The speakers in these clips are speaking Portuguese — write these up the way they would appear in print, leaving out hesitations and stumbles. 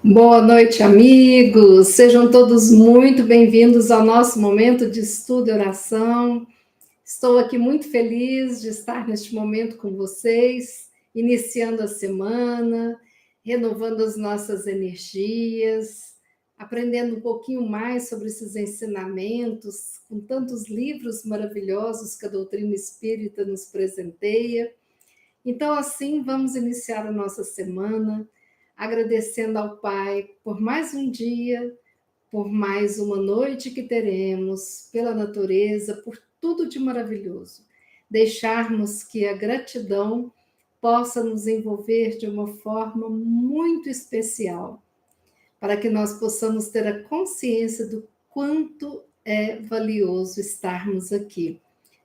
Boa noite, amigos. Sejam todos muito bem-vindos ao nosso momento de estudo e oração. Estou aqui muito feliz de estar neste momento com vocês, iniciando a semana, renovando as nossas energias, aprendendo um pouquinho mais sobre esses ensinamentos, com tantos livros maravilhosos que a doutrina espírita nos presenteia. Então, assim, vamos iniciar a nossa semana agradecendo ao Pai por mais um dia, por mais uma noite que teremos, pela natureza, por tudo de maravilhoso. Deixarmos que a gratidão possa nos envolver de uma forma muito especial, para que nós possamos ter a consciência do quanto é valioso estarmos aqui,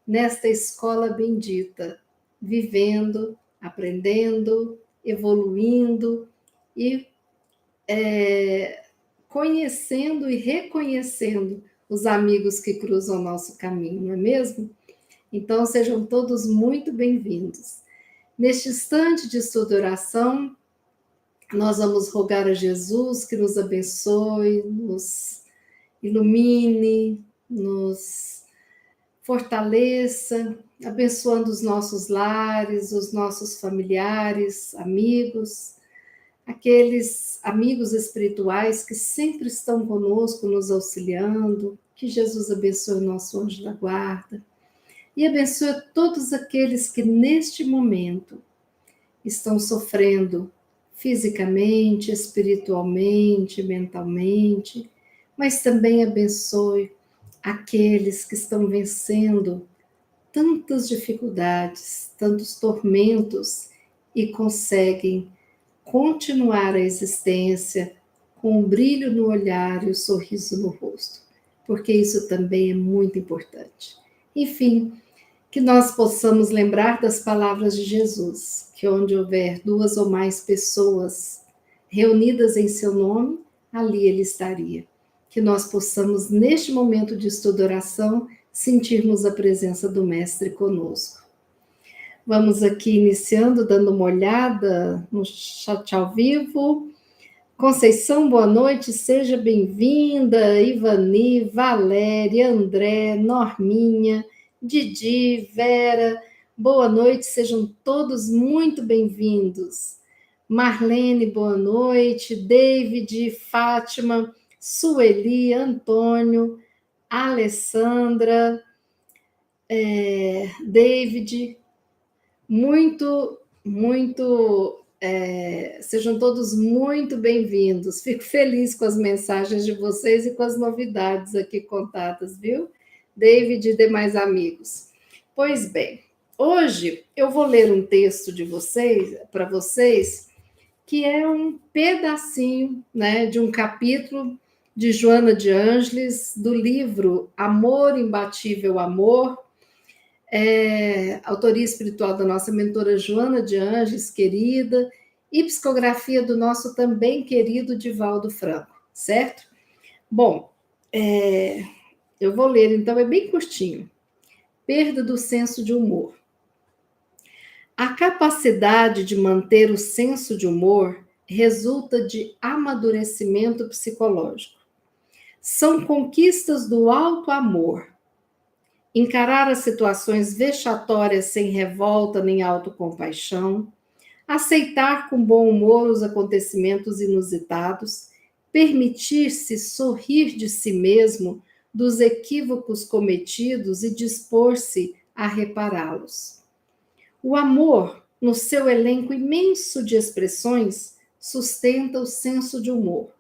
nesta escola bendita, vivendo, aprendendo, evoluindo e conhecendo e reconhecendo os amigos que cruzam o nosso caminho, não é mesmo? Então, sejam todos muito bem-vindos. Neste instante de estudo e oração, nós vamos rogar a Jesus que nos abençoe, nos ilumine, nos fortaleça, abençoando os nossos lares, os nossos familiares, amigos, aqueles amigos espirituais que sempre estão conosco, nos auxiliando. Que Jesus abençoe o nosso anjo da guarda e abençoe todos aqueles que neste momento estão sofrendo fisicamente, espiritualmente, mentalmente, mas também abençoe aqueles que estão vencendo tantas dificuldades, tantos tormentos e conseguem continuar a existência com um brilho no olhar e o sorriso no rosto, porque isso também é muito importante. Enfim, que nós possamos lembrar das palavras de Jesus, que onde houver duas ou mais pessoas reunidas em seu nome, ali ele estaria. Que nós possamos, neste momento de estudo e oração, sentirmos a presença do Mestre conosco. Vamos aqui iniciando, dando uma olhada no chat ao vivo. Conceição, boa noite, seja bem-vinda. Ivani, Valéria, André, Norminha, Didi, Vera, boa noite, sejam todos muito bem-vindos. Marlene, boa noite. David, Fátima, Sueli, Antônio, Alessandra, David, sejam todos muito bem-vindos. Fico feliz com as mensagens de vocês e com as novidades aqui contadas, viu? David e demais amigos. Pois bem, hoje eu vou ler um texto de vocês, para vocês, que é um pedacinho, né, de um capítulo de Joana de Ângeles, do livro Amor, Imbatível Amor, autoria espiritual da nossa mentora Joana de Ângeles, querida, e psicografia do nosso também querido Divaldo Franco, certo? Bom, eu vou ler, então, é bem curtinho. Perda do senso de humor. A capacidade de manter o senso de humor resulta de amadurecimento psicológico. São conquistas do alto amor. Encarar as situações vexatórias sem revolta nem autocompaixão, aceitar com bom humor os acontecimentos inusitados, permitir-se sorrir de si mesmo dos equívocos cometidos e dispor-se a repará-los. O amor, no seu elenco imenso de expressões, sustenta o senso de humor.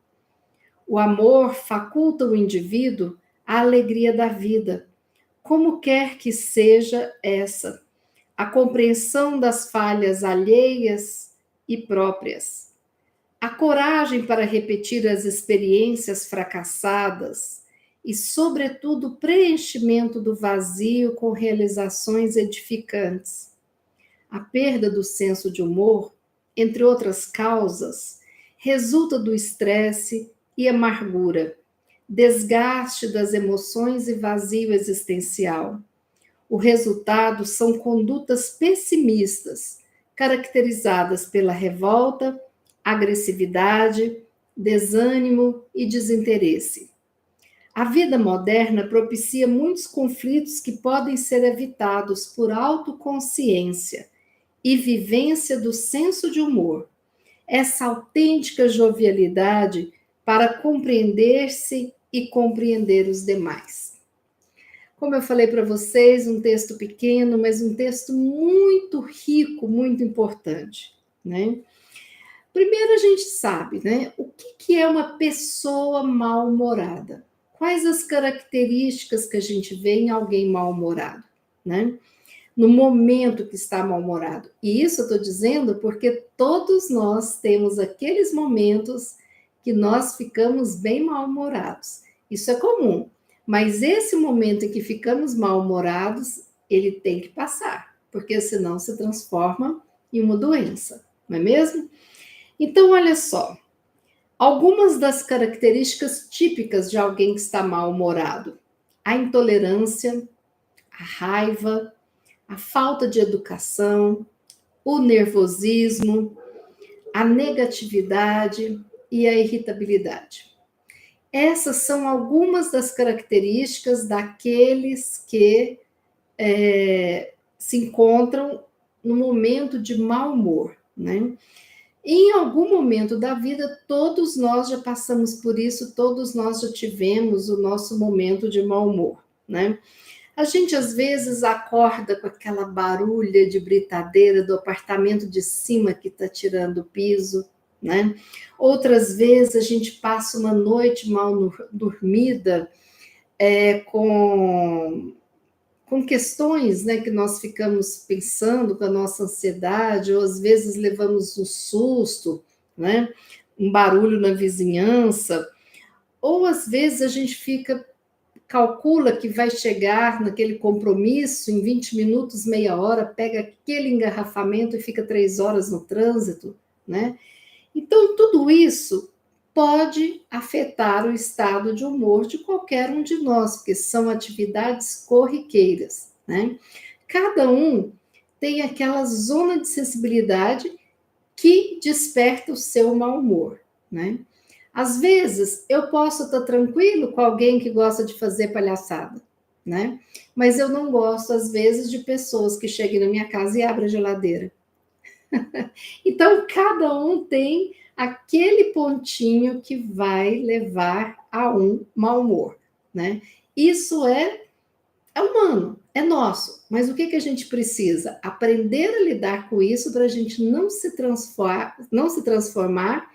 O amor faculta o indivíduo a alegria da vida, como quer que seja essa, a compreensão das falhas alheias e próprias, a coragem para repetir as experiências fracassadas e, sobretudo, o preenchimento do vazio com realizações edificantes. A perda do senso de humor, entre outras causas, resulta do estresse e amargura, desgaste das emoções e vazio existencial. O resultado são condutas pessimistas, caracterizadas pela revolta, agressividade, desânimo e desinteresse. A vida moderna propicia muitos conflitos que podem ser evitados por autoconsciência e vivência do senso de humor. Essa autêntica jovialidade para compreender-se e compreender os demais. Como eu falei para vocês, um texto pequeno, mas um texto muito rico, muito importante, né? Primeiro a gente sabe, né, o que é uma pessoa mal-humorada? Quais as características que a gente vê em alguém mal-humorado, né? No momento que está mal-humorado. E isso eu estou dizendo porque todos nós temos aqueles momentos que nós ficamos bem mal-humorados. Isso é comum. Mas esse momento em que ficamos mal-humorados, ele tem que passar, porque senão se transforma em uma doença, não é mesmo? Então, olha só, algumas das características típicas de alguém que está mal-humorado: a intolerância, a raiva, a falta de educação, o nervosismo, a negatividade e a irritabilidade. Essas são algumas das características daqueles que se encontram no momento de mau humor, né? Em algum momento da vida, todos nós já passamos por isso, todos nós já tivemos o nosso momento de mau humor, né? A gente às vezes acorda com aquela barulha de britadeira do apartamento de cima que está tirando o piso, né? Outras vezes a gente passa uma noite mal dormida, com questões, né, que nós ficamos pensando com a nossa ansiedade, ou às vezes levamos um susto, né? Um barulho na vizinhança, ou às vezes a gente calcula que vai chegar naquele compromisso em 20 minutos, meia hora, pega aquele engarrafamento e fica 3 horas no trânsito, né? Então, tudo isso pode afetar o estado de humor de qualquer um de nós, porque são atividades corriqueiras, né? Cada um tem aquela zona de sensibilidade que desperta o seu mau humor, né? Às vezes, eu posso estar tranquilo com alguém que gosta de fazer palhaçada, né? Mas eu não gosto, às vezes, de pessoas que cheguem na minha casa e abrem a geladeira. Então, cada um tem aquele pontinho que vai levar a um mau humor, né? Isso é humano, é nosso. Mas o que a gente precisa? Aprender a lidar com isso para a gente não se transformar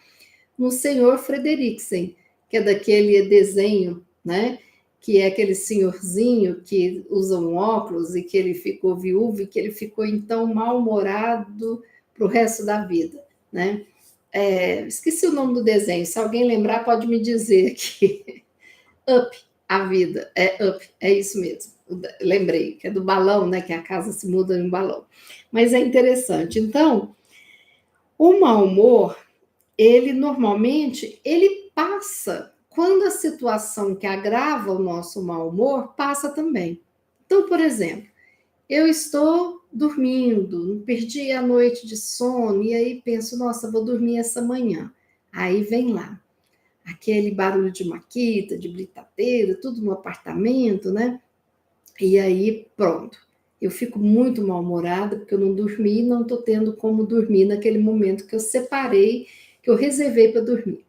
no senhor Frederiksen, que é daquele desenho, né? Que é aquele senhorzinho que usa um óculos e que ele ficou viúvo e que ele ficou então mal-humorado para o resto da vida, né? Esqueci o nome do desenho, se alguém lembrar pode me dizer aqui. Up, a vida, Up, é isso mesmo. Lembrei, que é do balão, né? Que a casa se muda em um balão. Mas é interessante. Então, o mau humor, ele normalmente, ele passa quando a situação que agrava o nosso mau humor passa também. Então, por exemplo, eu estou dormindo, perdi a noite de sono, e aí penso, nossa, vou dormir essa manhã. Aí vem lá, aquele barulho de maquita, de britadeira, tudo no apartamento, né? E aí, pronto. Eu fico muito mal-humorada, porque eu não dormi e não estou tendo como dormir naquele momento que eu separei, que eu reservei para dormir.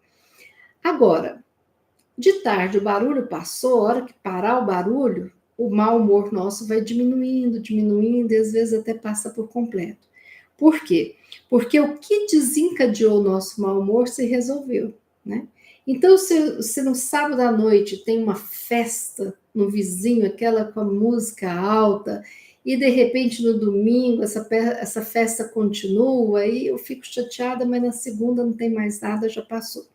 Agora, de tarde o barulho passou, a hora que parar o barulho, o mau humor nosso vai diminuindo, diminuindo, e às vezes até passa por completo. Por quê? Porque o que desencadeou o nosso mau humor se resolveu, né? Então, se no sábado à noite tem uma festa no vizinho, aquela com a música alta, e de repente no domingo essa festa continua, aí eu fico chateada, mas na segunda não tem mais nada, já passou,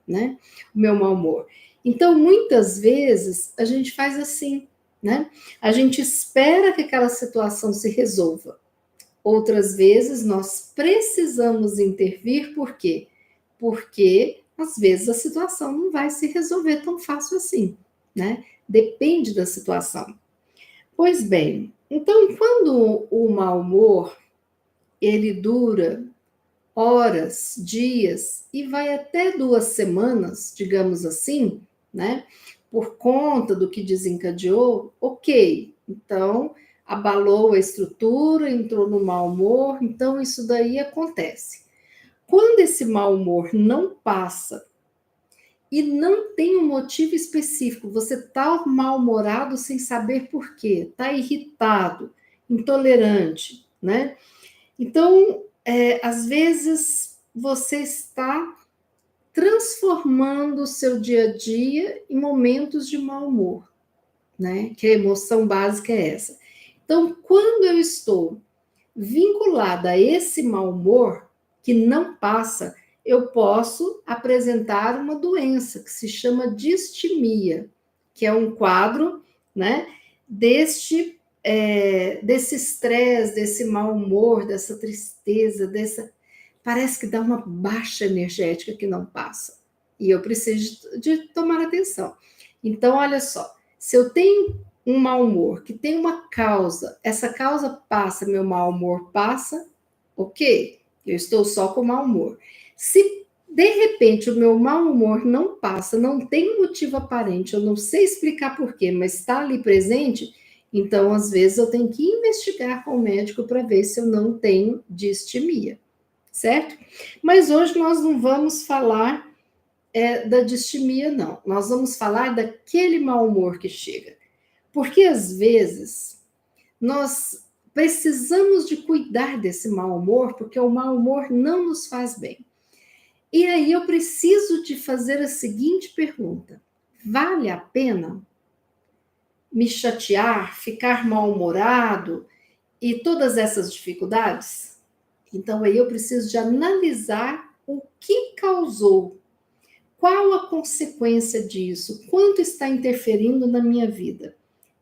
né? O meu mau humor. Então, muitas vezes, a gente faz assim, né? A gente espera que aquela situação se resolva. Outras vezes, nós precisamos intervir, por quê? Porque, às vezes, a situação não vai se resolver tão fácil assim, né? Depende da situação. Pois bem, então, quando o mau humor, ele dura horas, dias e vai até 2 semanas, digamos assim, né? Por conta do que desencadeou, ok. Então, abalou a estrutura, entrou no mau humor, então isso daí acontece. Quando esse mau humor não passa e não tem um motivo específico, você está mal-humorado sem saber por quê, está irritado, intolerante, né? Então, às vezes, você está transformando o seu dia a dia em momentos de mau humor, né? Que a emoção básica é essa. Então, quando eu estou vinculada a esse mau humor que não passa, eu posso apresentar uma doença que se chama distimia, que é um quadro, né, desse estresse, desse mau humor, dessa tristeza, parece que dá uma baixa energética que não passa. E eu preciso de tomar atenção. Então, olha só, se eu tenho um mau humor que tem uma causa, essa causa passa, meu mau humor passa, ok, eu estou só com mau humor. Se de repente o meu mau humor não passa, não tem um motivo aparente, eu não sei explicar porquê, mas está ali presente, então às vezes eu tenho que investigar com o médico para ver se eu não tenho distimia, certo? Mas hoje nós não vamos falar da distimia, não. Nós vamos falar daquele mau humor que chega. Porque às vezes nós precisamos de cuidar desse mau humor, porque o mau humor não nos faz bem. E aí eu preciso de fazer a seguinte pergunta: vale a pena me chatear, ficar mal-humorado e todas essas dificuldades? Então aí eu preciso de analisar o que causou, qual a consequência disso, quanto está interferindo na minha vida.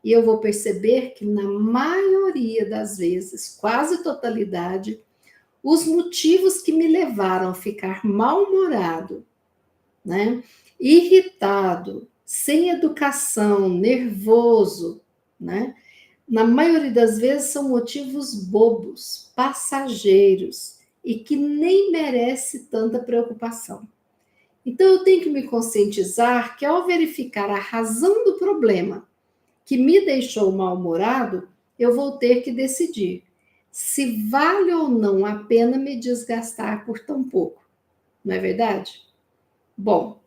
E eu vou perceber que, na maioria das vezes, quase totalidade, os motivos que me levaram a ficar mal-humorado, né, irritado, sem educação, nervoso, né, na maioria das vezes são motivos bobos, passageiros e que nem merece tanta preocupação. Então eu tenho que me conscientizar que ao verificar a razão do problema que me deixou mal-humorado, eu vou ter que decidir se vale ou não a pena me desgastar por tão pouco. Não é verdade? Bom,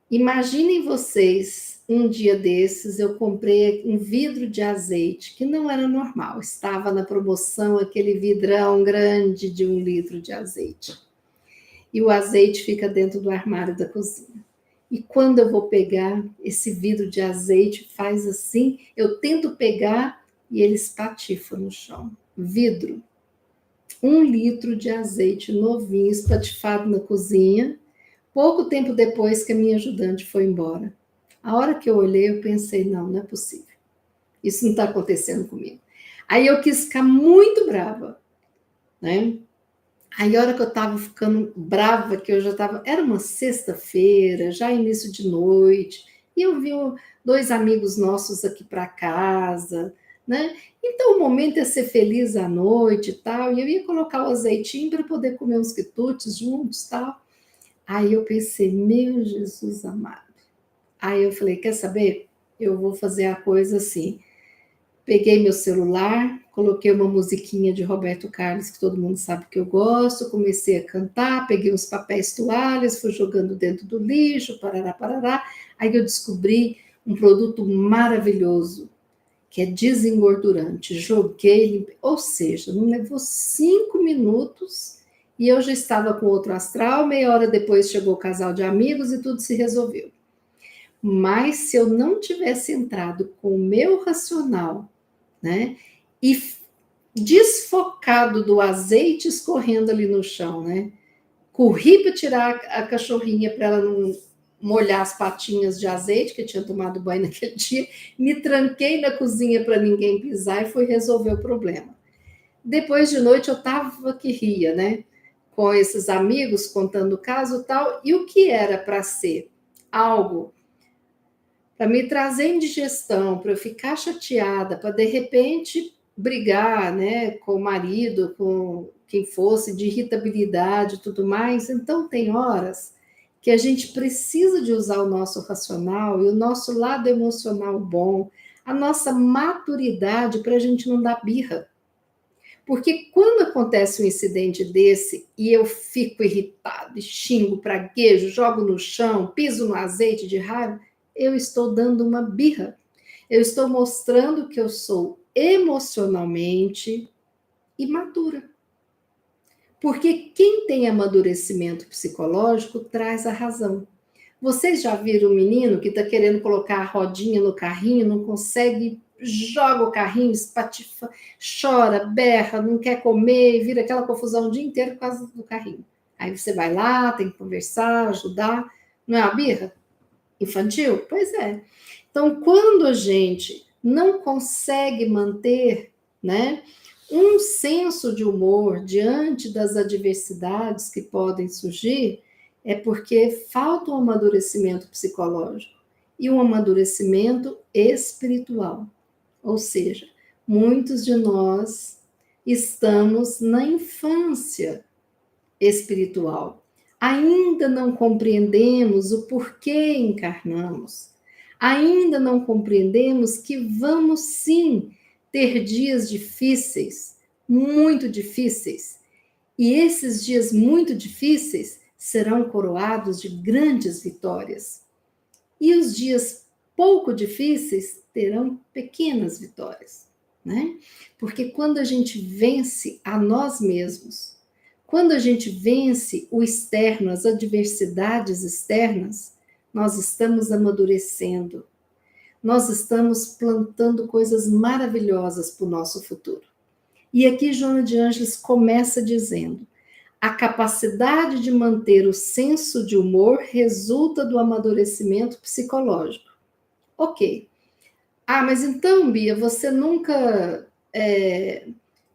imaginem vocês, um dia desses eu comprei um vidro de azeite que não era normal, estava na promoção aquele vidrão grande de 1 litro de azeite. E o azeite fica dentro do armário da cozinha. E quando eu vou pegar esse vidro de azeite, faz assim, eu tento pegar e ele espatifa no chão. Vidro. 1 litro de azeite novinho, espatifado na cozinha, pouco tempo depois que a minha ajudante foi embora. A hora que eu olhei, eu pensei, não, não é possível. Isso não está acontecendo comigo. Aí eu quis ficar muito brava, né? Aí, a hora que eu estava ficando brava, que eu já estava. Era uma sexta-feira, já início de noite, e eu vi 2 amigos nossos aqui para casa, né? Então, o momento é ser feliz à noite e tal, e eu ia colocar o azeitinho para poder comer uns quitutes juntos e tal. Aí eu pensei, meu Jesus amado. Aí eu falei, quer saber? Eu vou fazer a coisa assim. Peguei meu celular, coloquei uma musiquinha de Roberto Carlos, que todo mundo sabe que eu gosto, comecei a cantar, peguei uns papéis toalhas, fui jogando dentro do lixo, parará, parará. Aí eu descobri um produto maravilhoso, que é desengordurante. Joguei, ou seja, não levou 5 minutos e eu já estava com outro astral, meia hora depois chegou o casal de amigos e tudo se resolveu. Mas se eu não tivesse entrado com o meu racional, né? E desfocado do azeite escorrendo ali no chão, né? Corri para tirar a cachorrinha para ela não molhar as patinhas de azeite, que eu tinha tomado banho naquele dia, me tranquei na cozinha para ninguém pisar e fui resolver o problema. Depois de noite eu estava que ria, né? Com esses amigos contando o caso e tal, e o que era para ser algo para me trazer indigestão, para eu ficar chateada, para de repente brigar, né, com o marido, com quem fosse, de irritabilidade e tudo mais. Então, tem horas que a gente precisa de usar o nosso racional e o nosso lado emocional bom, a nossa maturidade para a gente não dar birra. Porque quando acontece um incidente desse e eu fico irritado, xingo, praguejo, jogo no chão, piso no azeite de raiva, eu estou dando uma birra. Eu estou mostrando que eu sou emocionalmente imatura. Porque quem tem amadurecimento psicológico traz a razão. Vocês já viram um menino que está querendo colocar a rodinha no carrinho, não consegue, joga o carrinho, espatifa, chora, berra, não quer comer, vira aquela confusão o dia inteiro por causa do carrinho. Aí você vai lá, tem que conversar, ajudar. Não é uma birra infantil? Pois é. Então, quando a gente não consegue manter, né, um senso de humor diante das adversidades que podem surgir, é porque falta um amadurecimento psicológico e um amadurecimento espiritual. Ou seja, muitos de nós estamos na infância espiritual. Ainda não compreendemos o porquê encarnamos. Ainda não compreendemos que vamos sim ter dias difíceis, muito difíceis. E esses dias muito difíceis serão coroados de grandes vitórias. E os dias pouco difíceis terão pequenas vitórias, né? Porque quando a gente vence a nós mesmos, quando a gente vence o externo, as adversidades externas, nós estamos amadurecendo. Nós estamos plantando coisas maravilhosas para o nosso futuro. E aqui Joana de Ângeles começa dizendo: a capacidade de manter o senso de humor resulta do amadurecimento psicológico. Ok. Ah, mas então, Bia, você nunca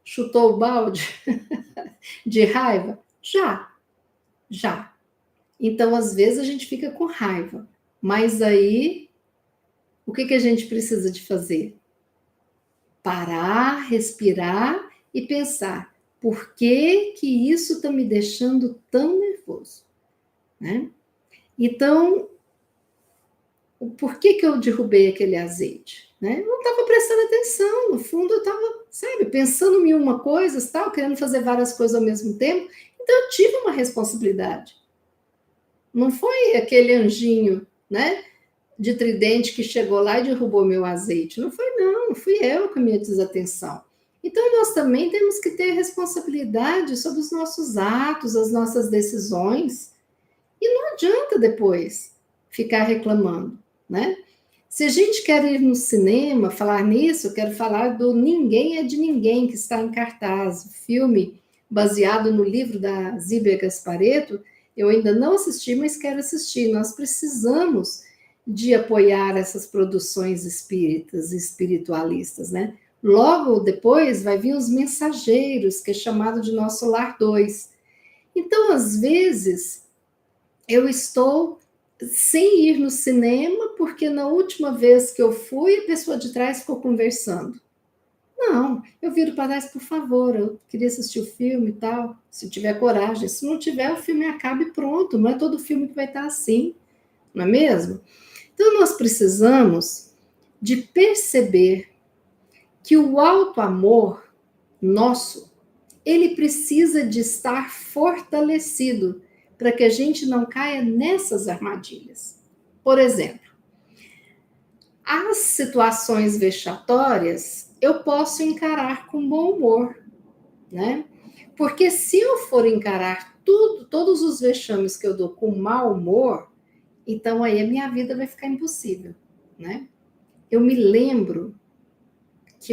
chutou o balde de raiva? Já. Então, às vezes, a gente fica com raiva. Mas aí, o que a gente precisa de fazer? Parar, respirar e pensar: por que isso está me deixando tão nervoso? Né? Então, por que eu derrubei aquele azeite? Né? Eu não estava prestando atenção, no fundo eu estava, sabe, pensando em uma coisa, tal, querendo fazer várias coisas ao mesmo tempo, então eu tive uma responsabilidade. Não foi aquele anjinho, né, de tridente que chegou lá e derrubou meu azeite. Não foi, não. Fui eu com a minha desatenção. Então, nós também temos que ter responsabilidade sobre os nossos atos, as nossas decisões. E não adianta depois ficar reclamando, né? Se a gente quer ir no cinema, falar nisso, eu quero falar do Ninguém é de Ninguém, que está em cartaz. O filme baseado no livro da Zíbia Gasparetto, eu ainda não assisti, mas quero assistir. Nós precisamos de apoiar essas produções espíritas e espiritualistas, né? Logo depois vai vir Os Mensageiros, que é chamado de Nosso Lar 2. Então, às vezes, eu estou sem ir no cinema, porque na última vez que eu fui, a pessoa de trás ficou conversando. Não, eu viro para trás, por favor, eu queria assistir o filme e tal, se tiver coragem. Se não tiver, o filme acaba e pronto. Não é todo filme que vai estar assim, não é mesmo? Então, nós precisamos de perceber que o alto amor nosso, ele precisa de estar fortalecido para que a gente não caia nessas armadilhas. Por exemplo, as situações vexatórias eu posso encarar com bom humor, né? Porque se eu for encarar todos os vexames que eu dou com mau humor, então aí a minha vida vai ficar impossível, né? Eu me lembro que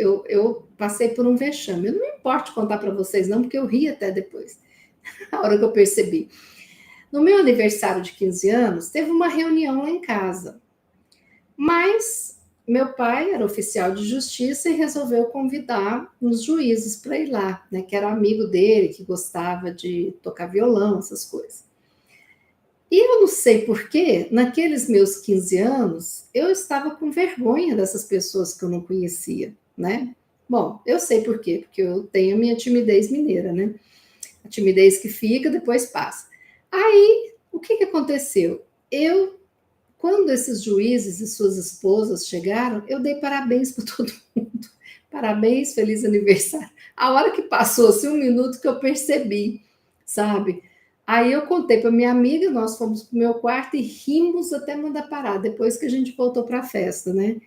eu passei por um vexame. Eu não me importo contar para vocês não, porque eu ri até depois, a hora que eu percebi. No meu aniversário de 15 anos, teve uma reunião lá em casa, mas meu pai era oficial de justiça e resolveu convidar uns juízes para ir lá, né, que era amigo dele, que gostava de tocar violão, essas coisas. E eu não sei porquê, naqueles meus 15 anos, eu estava com vergonha dessas pessoas que eu não conhecia, né? Bom, eu sei por quê, porque eu tenho a minha timidez mineira, né? A timidez que fica, depois passa. Aí, o que aconteceu? Quando esses juízes e suas esposas chegaram, eu dei parabéns para todo mundo. Parabéns, feliz aniversário. A hora que passou assim, 1 minuto que eu percebi, sabe? Aí eu contei para minha amiga, nós fomos para o meu quarto e rimos até mandar parar, depois que a gente voltou para a festa, né?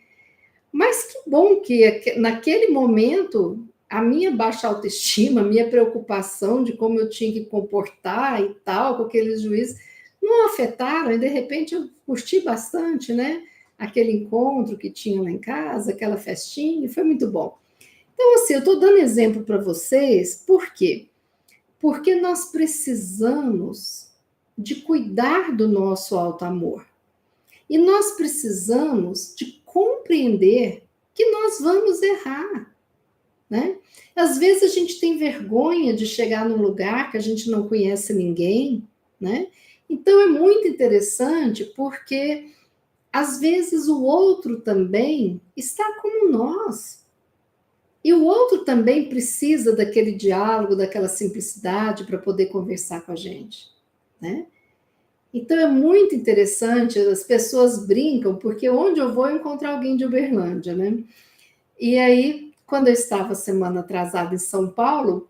Mas que bom que naquele momento a minha baixa autoestima, a minha preocupação de como eu tinha que comportar e tal, com aqueles juízes, não afetaram, e de repente eu curti bastante, né? Aquele encontro que tinha lá em casa, aquela festinha, e foi muito bom. Então, assim, eu estou dando exemplo para vocês, por quê? Porque nós precisamos de cuidar do nosso auto-amor. E nós precisamos de compreender que nós vamos errar, né? Às vezes a gente tem vergonha de chegar num lugar que a gente não conhece ninguém, né? Então é muito interessante porque às vezes o outro também está como nós. E o outro também precisa daquele diálogo, daquela simplicidade para poder conversar com a gente, né? Então é muito interessante, as pessoas brincam, porque onde eu vou encontrar alguém de Uberlândia, né? E aí, quando eu estava semana atrasada em São Paulo,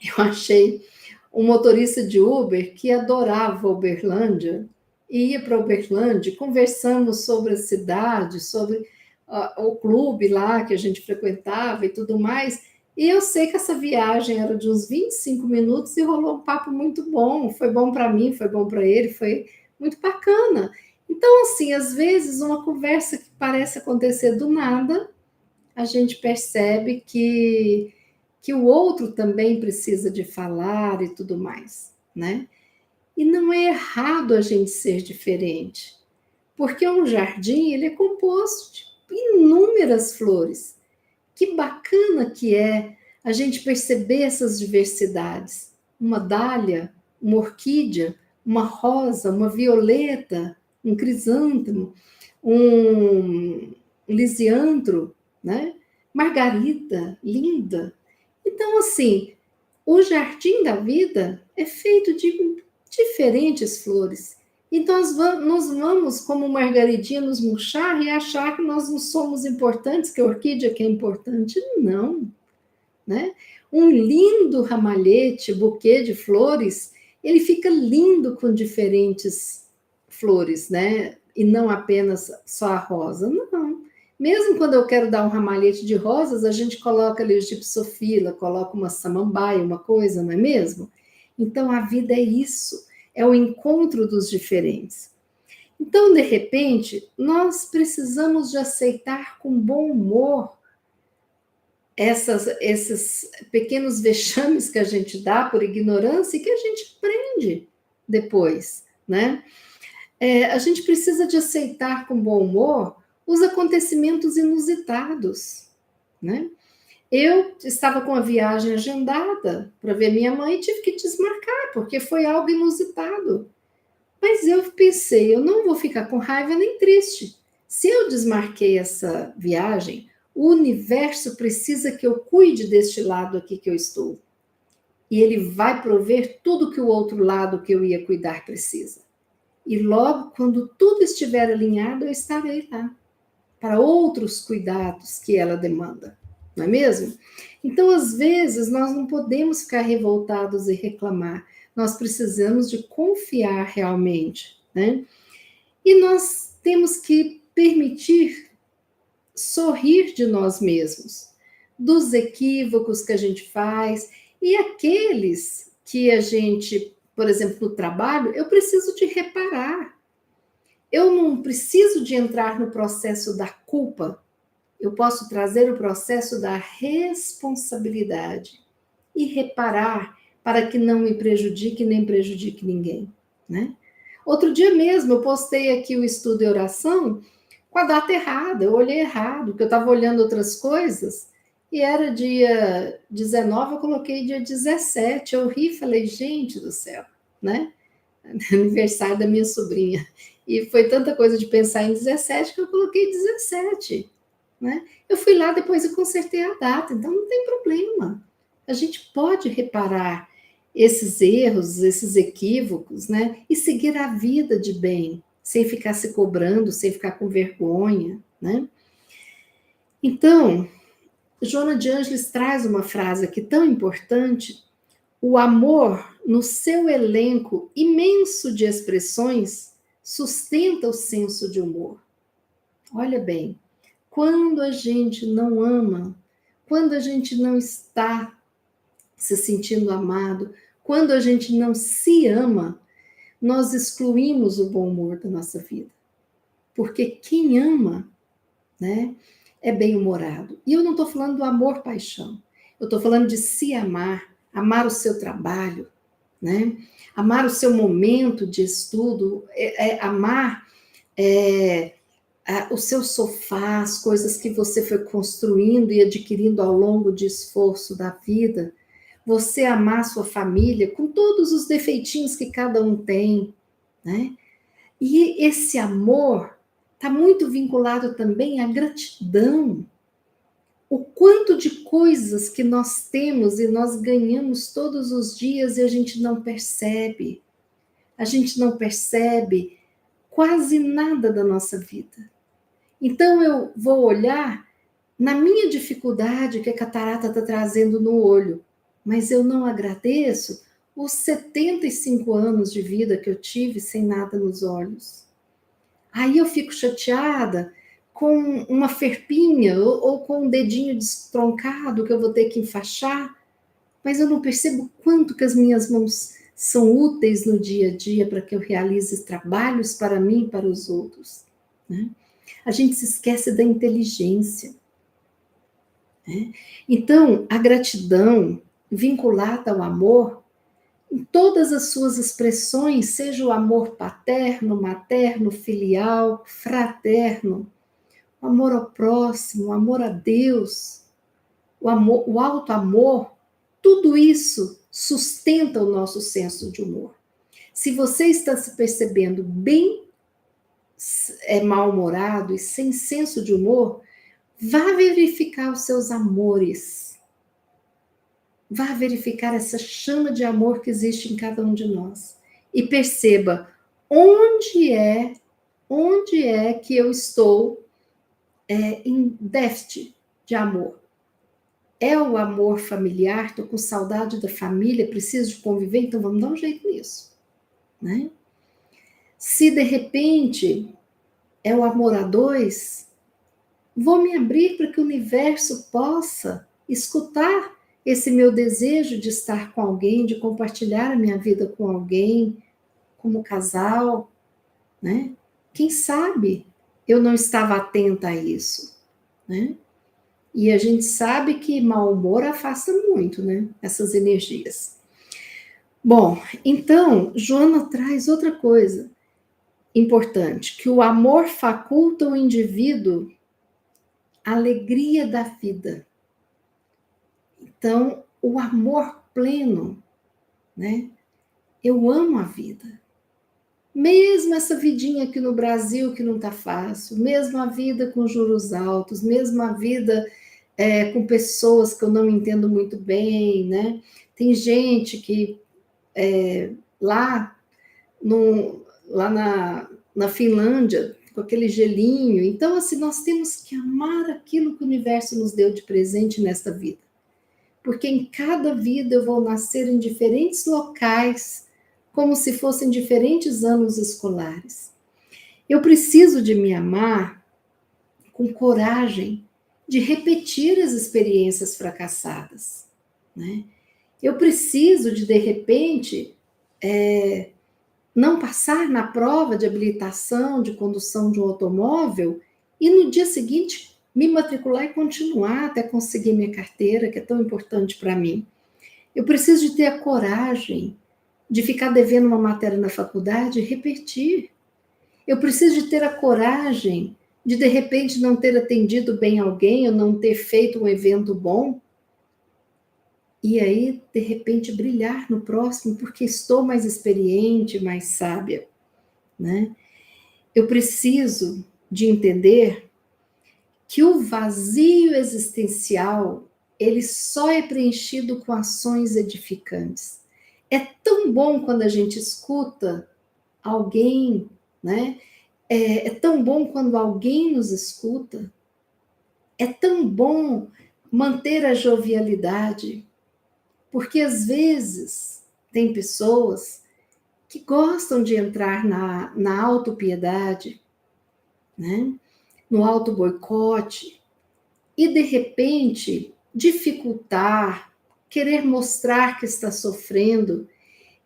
eu achei um motorista de Uber que adorava Uberlândia, e ia para Uberlândia, conversamos sobre a cidade, sobre o clube lá que a gente frequentava e tudo mais, e eu sei que essa viagem era de uns 25 minutos e rolou um papo muito bom, foi bom para mim, foi bom para ele, foi muito bacana. Então, assim, às vezes uma conversa que parece acontecer do nada, a gente percebe que o outro também precisa de falar e tudo mais, né? E não é errado a gente ser diferente, porque um jardim ele é composto de inúmeras flores. Que bacana que é a gente perceber essas diversidades. Uma dália, uma orquídea, uma rosa, uma violeta, um crisântemo, um lisiantro, né? Margarida, linda. Então, assim, o jardim da vida é feito de diferentes flores. Então, nós vamos, como margaridinha, nos murchar e achar que nós não somos importantes, que a orquídea que é importante. Não, né? Um lindo ramalhete, buquê de flores, ele fica lindo com diferentes flores, né? E não apenas só a rosa. Não. Mesmo quando eu quero dar um ramalhete de rosas, a gente coloca ali o gipsofila, coloca uma samambaia, uma coisa, não é mesmo? Então, a vida é isso, é o encontro dos diferentes. Então, de repente, nós precisamos de aceitar com bom humor esses pequenos vexames que a gente dá por ignorância e que a gente aprende depois, né? A gente precisa de aceitar com bom humor os acontecimentos inusitados, né? Eu estava com a viagem agendada para ver minha mãe e tive que desmarcar, porque foi algo inusitado. Mas eu pensei, eu não vou ficar com raiva nem triste. Se eu desmarquei essa viagem, o universo precisa que eu cuide deste lado aqui que eu estou. E ele vai prover tudo que o outro lado que eu ia cuidar precisa. E logo, quando tudo estiver alinhado, eu estarei lá para outros cuidados que ela demanda, não é mesmo? Então, às vezes, nós não podemos ficar revoltados e reclamar, nós precisamos de confiar realmente, né? E nós temos que permitir sorrir de nós mesmos, dos equívocos que a gente faz e aqueles que a gente, por exemplo, no trabalho, eu preciso de reparar. Eu não preciso de entrar no processo da culpa, eu posso trazer o processo da responsabilidade e reparar para que não me prejudique nem prejudique ninguém, né? Outro dia mesmo eu postei aqui o estudo e oração com a data errada, eu olhei errado, porque eu estava olhando outras coisas e era dia 19, eu coloquei dia 17, eu ri e falei, gente do céu, né? Aniversário da minha sobrinha. E foi tanta coisa de pensar em 17 que eu coloquei 17. né? Eu fui lá depois e consertei a data, então não tem problema. A gente pode reparar esses erros, esses equívocos, né? E seguir a vida de bem, sem ficar se cobrando, sem ficar com vergonha, né? Então, Joana de Ângeles traz uma frase aqui tão importante: o amor, no seu elenco imenso de expressões, sustenta o senso de humor. Olha bem, quando a gente não ama, quando a gente não está se sentindo amado, quando a gente não se ama, nós excluímos o bom humor da nossa vida. Porque quem ama, né, é bem-humorado. E eu não estou falando do amor-paixão. Eu estou falando de se amar, amar o seu trabalho, né? Amar o seu momento de estudo, amar o seu sofá, as coisas que você foi construindo e adquirindo ao longo de esforço da vida. Você amar sua família com todos os defeitinhos que cada um tem, né? E esse amor está muito vinculado também à gratidão. O quanto de coisas que nós temos e nós ganhamos todos os dias e a gente não percebe. A gente não percebe quase nada da nossa vida. Então eu vou olhar na minha dificuldade que a catarata está trazendo no olho, mas eu não agradeço os 75 anos de vida que eu tive sem nada nos olhos. Aí eu fico chateada com uma ferpinha ou com um dedinho destroncado que eu vou ter que enfaixar, mas eu não percebo quanto que as minhas mãos são úteis no dia a dia para que eu realize trabalhos para mim e para os outros, né? A gente se esquece da inteligência, né? Então, a gratidão vinculada ao amor, em todas as suas expressões, seja o amor paterno, materno, filial, fraterno, o amor ao próximo, o amor a Deus, o amor, o alto amor, tudo isso sustenta o nosso senso de humor. Se você está se percebendo bem mal-humorado e sem senso de humor, vá verificar os seus amores. Vá verificar essa chama de amor que existe em cada um de nós. E perceba onde é que eu estou em déficit de amor. É o amor familiar, estou com saudade da família, preciso de conviver, então vamos dar um jeito nisso, né? Se de repente é o amor a dois, vou me abrir para que o universo possa escutar esse meu desejo de estar com alguém, de compartilhar a minha vida com alguém, como casal, né? Quem sabe eu não estava atenta a isso, né? E a gente sabe que mau humor afasta muito, né? Essas energias. Bom, então, Joana traz outra coisa importante, que o amor faculta o indivíduo a alegria da vida. Então, o amor pleno, né? Eu amo a vida. Mesmo essa vidinha aqui no Brasil que não tá fácil, mesmo a vida com juros altos, mesmo a vida com pessoas que eu não entendo muito bem, né? Tem gente que lá, na Finlândia, com aquele gelinho. Então, assim, nós temos que amar aquilo que o universo nos deu de presente nesta vida. Porque em cada vida eu vou nascer em diferentes locais, como se fossem diferentes anos escolares. Eu preciso de me amar com coragem de repetir as experiências fracassadas, né? Eu preciso de repente, não passar na prova de habilitação, de condução de um automóvel e no dia seguinte me matricular e continuar até conseguir minha carteira, que é tão importante para mim. Eu preciso de ter a coragem de ficar devendo uma matéria na faculdade e repetir. Eu preciso de ter a coragem de repente, não ter atendido bem alguém ou não ter feito um evento bom. E aí, de repente, brilhar no próximo, porque estou mais experiente, mais sábia, né? Eu preciso de entender que o vazio existencial, ele só é preenchido com ações edificantes. É tão bom quando a gente escuta alguém, né? É tão bom quando alguém nos escuta. É tão bom manter a jovialidade, porque às vezes tem pessoas que gostam de entrar na autopiedade, né? No auto-boicote, e de repente dificultar, querer mostrar que está sofrendo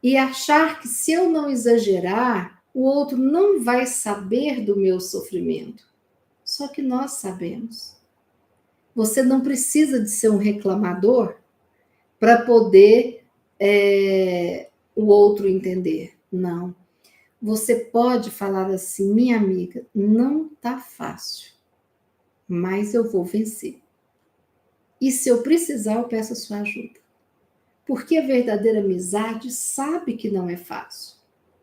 e achar que se eu não exagerar, o outro não vai saber do meu sofrimento. Só que nós sabemos. Você não precisa de ser um reclamador para poder o outro entender. Não. Você pode falar assim, minha amiga, não tá fácil, mas eu vou vencer. E se eu precisar, eu peço a sua ajuda. Porque a verdadeira amizade sabe que não é fácil,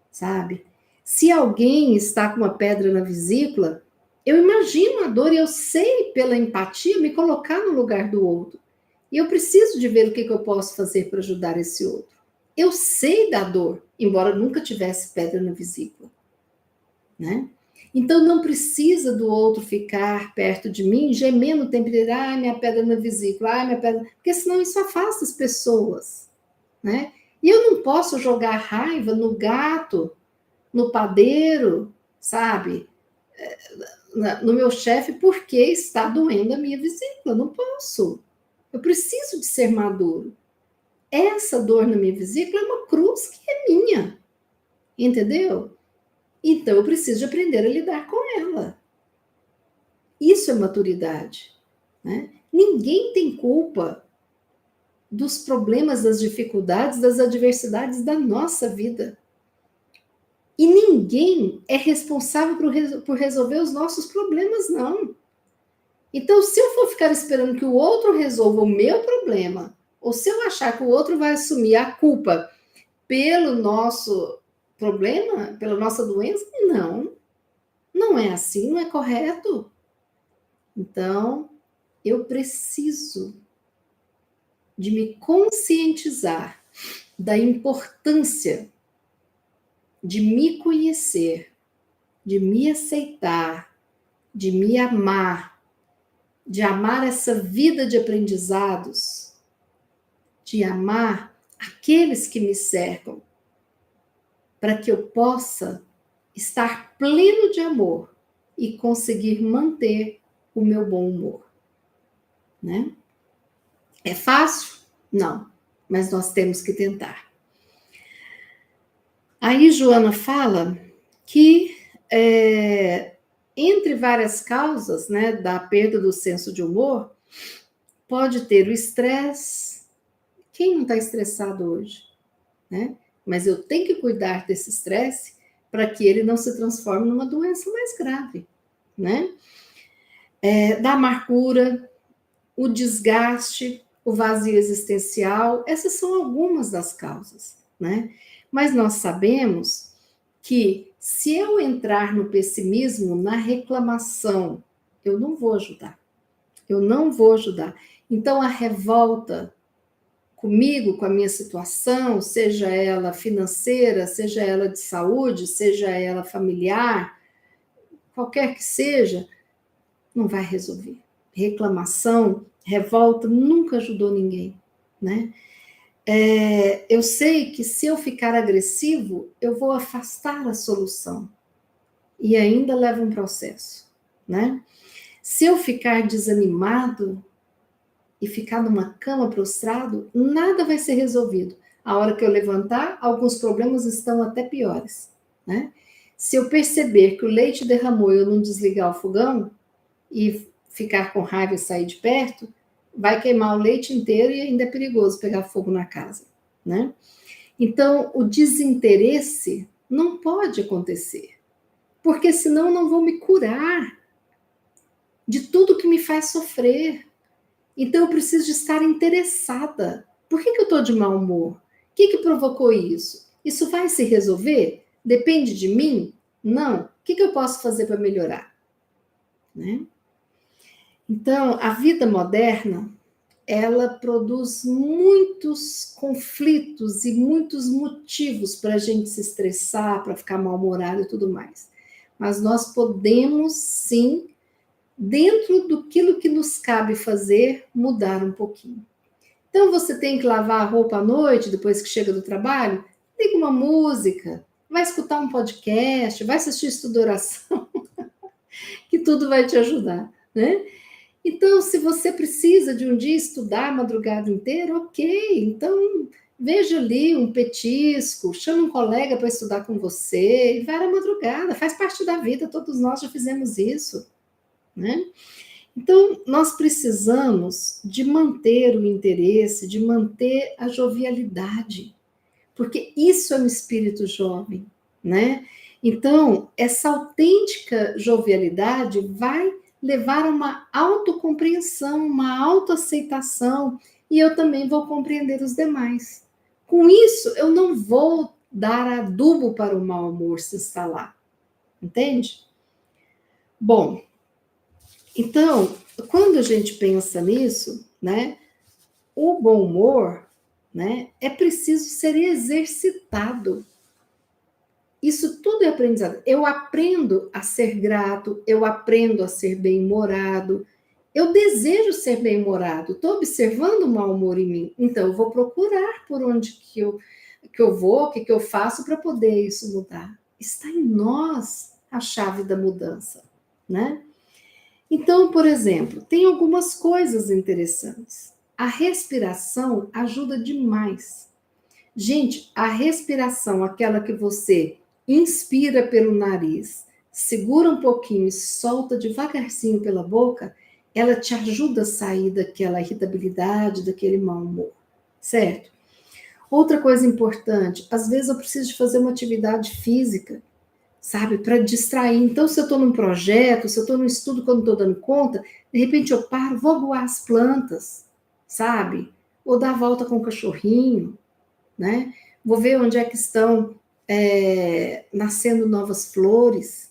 sabe? Se alguém está com uma pedra na vesícula, eu imagino a dor e eu sei, pela empatia, me colocar no lugar do outro. E eu preciso de ver o que eu posso fazer para ajudar esse outro. Eu sei da dor, embora nunca tivesse pedra na vesícula, né? Então não precisa do outro ficar perto de mim, gemendo o tempo inteiro, ai, minha pedra na vesícula, ai, minha pedra... Porque senão isso afasta as pessoas, né? E eu não posso jogar raiva no gato, no padeiro, sabe? No meu chefe, porque está doendo a minha vesícula. Não posso. Eu preciso de ser maduro. Essa dor na minha vesícula é uma cruz que é minha, entendeu? Então eu preciso de aprender a lidar com ela. Isso é maturidade, né? Ninguém tem culpa dos problemas, das dificuldades, das adversidades da nossa vida. E ninguém é responsável por resolver os nossos problemas, não. Então, se eu for ficar esperando que o outro resolva o meu problema, ou se eu achar que o outro vai assumir a culpa pelo nosso problema, pela nossa doença, não. Não é assim, não é correto. Então, eu preciso de me conscientizar da importância de me conhecer, de me aceitar, de me amar, de amar essa vida de aprendizados, de amar aqueles que me cercam, para que eu possa estar pleno de amor e conseguir manter o meu bom humor, né? É fácil? Não, mas nós temos que tentar. Aí Joana fala que entre várias causas, né, da perda do senso de humor, pode ter o estresse. Quem não está estressado hoje, né? Mas eu tenho que cuidar desse estresse para que ele não se transforme numa doença mais grave, né? Da amargura, o desgaste, o vazio existencial, essas são algumas das causas, né? Mas nós sabemos que se eu entrar no pessimismo, na reclamação, eu não vou ajudar. Eu não vou ajudar. Então a revolta comigo, com a minha situação, seja ela financeira, seja ela de saúde, seja ela familiar, qualquer que seja, não vai resolver. Reclamação, revolta nunca ajudou ninguém, né? Eu sei que se eu ficar agressivo, eu vou afastar a solução e ainda leva um processo, né? Se eu ficar desanimado e ficar numa cama prostrado, nada vai ser resolvido. A hora que eu levantar, alguns problemas estão até piores, né? Se eu perceber que o leite derramou e eu não desligar o fogão e ficar com raiva e sair de perto, vai queimar o leite inteiro e ainda é perigoso pegar fogo na casa, né? Então, o desinteresse não pode acontecer, porque senão eu não vou me curar de tudo que me faz sofrer. Então, eu preciso de estar interessada. Por que eu estou de mau humor? O que provocou isso? Isso vai se resolver? Depende de mim? Não. O que eu posso fazer para melhorar? Né? Então, a vida moderna, ela produz muitos conflitos e muitos motivos para a gente se estressar, para ficar mal-humorado e tudo mais. Mas nós podemos, sim, dentro do que nos cabe fazer, mudar um pouquinho. Então, você tem que lavar a roupa à noite, depois que chega do trabalho, liga uma música, vai escutar um podcast, vai assistir estudo de oração, que tudo vai te ajudar, né? Então, se você precisa de um dia estudar a madrugada inteira, ok. Então, veja ali um petisco, chama um colega para estudar com você e vai à madrugada. Faz parte da vida, todos nós já fizemos isso, né? Então, nós precisamos de manter o interesse, de manter a jovialidade, porque isso é um espírito jovem, né? Então, essa autêntica jovialidade vai levar a uma autocompreensão, uma autoaceitação, e eu também vou compreender os demais. Com isso, eu não vou dar adubo para o mau humor se instalar, entende? Bom, então, quando a gente pensa nisso, né, o bom humor, né, é preciso ser exercitado. Isso tudo é aprendizado. Eu aprendo a ser grato, eu aprendo a ser bem-humorado, eu desejo ser bem-humorado, estou observando o mau humor em mim, então eu vou procurar por onde que eu vou, o que eu faço para poder isso mudar. Está em nós a chave da mudança, né? Então, por exemplo, tem algumas coisas interessantes. A respiração ajuda demais. Gente, a respiração, aquela que você inspira pelo nariz, segura um pouquinho e solta devagarzinho pela boca, ela te ajuda a sair daquela irritabilidade, daquele mau humor, certo? Outra coisa importante, às vezes eu preciso de fazer uma atividade física, sabe, para distrair. Então, se eu estou num projeto, se eu estou num estudo que eu não estou dando conta, de repente eu paro, vou aguar as plantas, sabe? Ou dar a volta com o cachorrinho, né? Vou ver onde é que estão nascendo novas flores,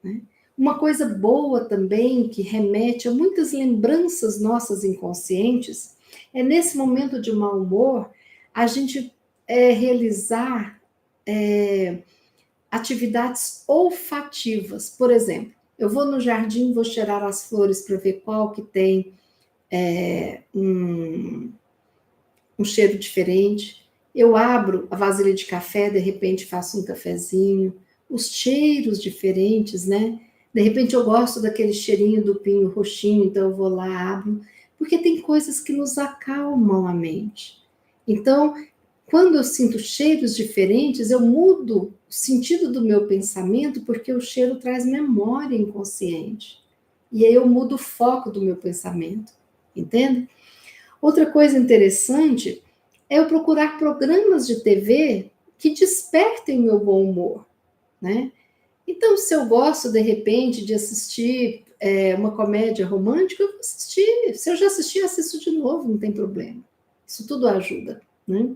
né? Uma coisa boa também, que remete a muitas lembranças nossas inconscientes, é nesse momento de mau humor, a gente realizar atividades olfativas. Por exemplo, eu vou no jardim, vou cheirar as flores para ver qual que tem um cheiro diferente. Eu abro a vasilha de café, de repente faço um cafezinho. Os cheiros diferentes, né? De repente eu gosto daquele cheirinho do pinho roxinho, então eu vou lá, abro. Porque tem coisas que nos acalmam a mente. Então, quando eu sinto cheiros diferentes, eu mudo o sentido do meu pensamento, porque o cheiro traz memória inconsciente. E aí eu mudo o foco do meu pensamento, entende? Outra coisa interessante é eu procurar programas de TV que despertem meu bom humor, né? Então, se eu gosto, de repente, de assistir uma comédia romântica, eu vou assistir. Se eu já assisti, eu assisto de novo, não tem problema. Isso tudo ajuda, né?